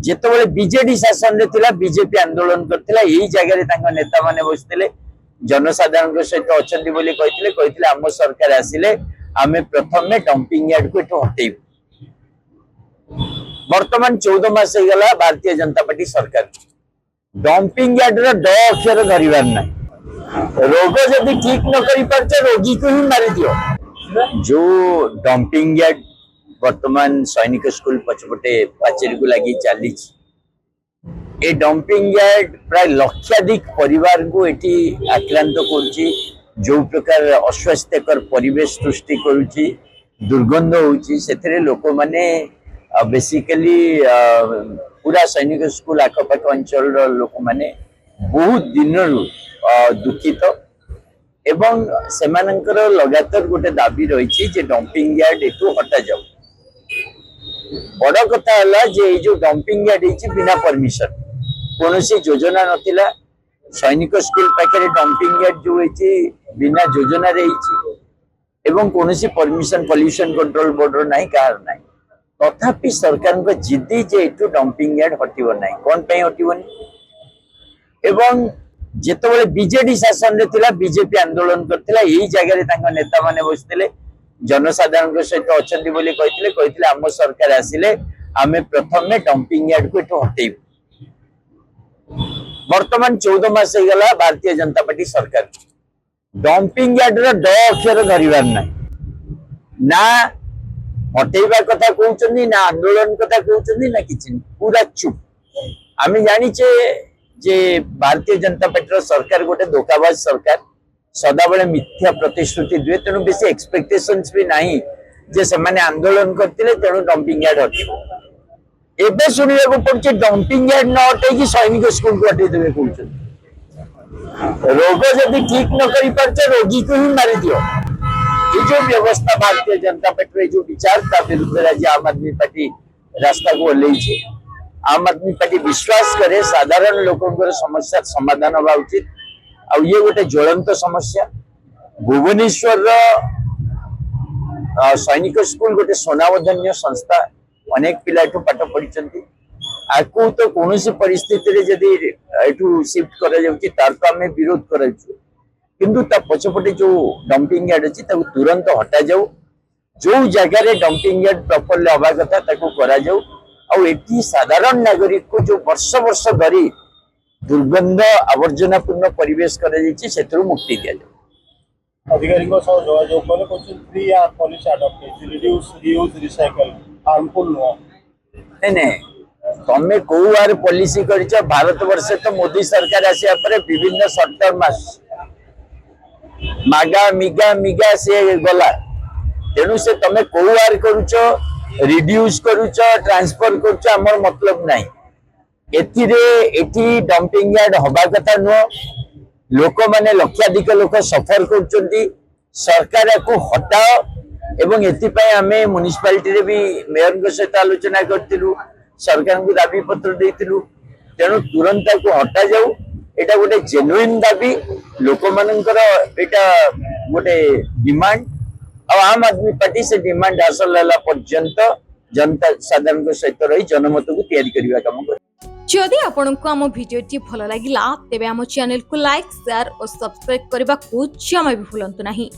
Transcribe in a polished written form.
जेतेबेले BJD शासन रे थिला बीजेपी आंदोलन करथिला एही जगह रे तांका नेता माने बसथिले जनसाधारण सहित अछंती बोली कहिथिले आम सरकार आसिले आमे प्रथम में डंपिंग यार्ड को एठो हटेइबु। वर्तमान 14 मास हो गला भारतीय जनता पार्टी सरकार डंपिंग यार्ड रो ड अक्षर धरिबार नै रोग जदि ठीक न करि परछे रोगी को ही मारि दियो। जो डंपिंग यार्ड वर्तमान सैनिक स्कूल पछपटे पाचेरी को लगी चली ए डंपिंग यार्ड प्राय लक्षाधिक परिवार को एटी आक्रांत करुची जो प्रकार अस्वास्थ्यकर परिवेश सृष्टि करुची दुर्गंध होची सेथरे लोक माने बेसिकली पूरा सैनिक स्कूल आखपाख अंचल लोक माने बहुत दिन दुखित एवं सेमानंकर लगातार गोटे दाबी रही जे डंपिंग यार्ड एटू हटा जाऊ। बड़ कथा है जे जो डंपिंग यार्ड बिना परमिशन कौन योजना नथिला सैनिक स्कूल पाखे डंपिंग यार्ड जो बिना योजना एवं कौन परमिशन पॉल्यूशन कंट्रोल बोर्ड नहीं कहार ना तथापि सरकार जिद्दी जे एटू डंपिंग यार्ड हटिबो नहीं कौन पे हटिबोनी एवं जेतेबेले बीजेडी शासन रे थिला बीजेपी आंदोलन करथिला एही जगह रे तांका नेता माने बसथिले जनसाधारण सहित अछंती बोली कहिथिले आम सरकार आसिले आमे प्रथम में डंपिंग यार्ड को एठो हटेइबु। वर्तमान 14 मास हो गला भारतीय जनता पार्टी सरकार डंपिंग यार्ड रो ड अक्षर धरिबार नै ना हटेइबा कथा कहउचंदी ना आंदोलन कथा कहउचंदी ना किछि पूरा चुप। आमे जानिचे जे भारतीय जनता पार्टी सरकार गोटे धोखाबाज सरकार सदा बेले मिथ्या प्रतिश्रुति दुए तेणु बेसी एक्सपेक्टेशंस भी नहीं जे से माने आंदोलन करथिले तेणु डंपिंग यार्ड हटिबो। एबे सुनिया को पड़छ डंपिंग यार्ड न हटे कि सैनिक स्कूल को हटे देबे कहउछ। रोग जदि ठीक न करि परछे रोगी को ही मारि दियो। ये जो व्यवस्था भारतीय जनता पार्टी जो विचार ता विरुद्ध राज्य आम आदमी पार्टी रास्ता को लेइछे। आम आदमी पार्टी विश्वास करे साधारण लोकंकर समस्या समाधान हवा उचित आ ये गोटे ज्वलंत समस्या भुवनेश्वर सैनिक स्कूल गोटे सोनावधन्य संस्था अनेक पिला पाठ पढ़ी आपको तो कौन परिस्थिति जदि एठू शिफ्ट करा जाउची तार तो आमे विरोध कराइछु किंतु ता पछपटे जो डंपिंग यार्ड अछि ताको तुरंत हटा जाऊ जो जगह रे डंपिंग यार्ड प्रॉपर्ली हवा कथा ताको करा जाऊ और एटी साधारण नागरिक को जो वर्ष वर्ष धरी दुर्गंध आवर्जनापूर्ण परिवेश कर मुक्ति दि जाए। अधिकारी को सह जोगाजोग कले कोचिन फ्री या policy adopt reduce reuse recycle harmful नो ने तमे को आर पॉलिसी करिछ भारत वर्ष तो मोदी सरकार आसिया पर विभिन्न शॉर्ट टर्म मागा मिगा मिगा से गला तेणु से तमे को आर करूछ रिड्यूस करूछ ट्रांसफर करूछ हमर मतलब नहीं एटी डंपिंग यार्ड हवा कथा नुह लोक माने लक्षाधिक लोक सफर कर सरकार को हटाओ एवं एथिपाई आमे म्युनिसिपालिटी रे भी मेयर सहित आलोचना करथिलु सरकार को दाबी पत्र देथिलु तेणु तुरंत को हटा जाऊ एटा गोटे जेन्युइन दाबी लोक मानकर एटा गोटे डिमांड आम आदमी पार्टी से डिमांड हासिल होला पर्यंत जनता साधारण सहित रही जनमत को तैयारी करबा काम कर। जदि आपंक आम भिडी भल लगा तेब आम चैनल को लाइक शेयर और सब्सक्राइब करने को जमा भी भूलु नहीं।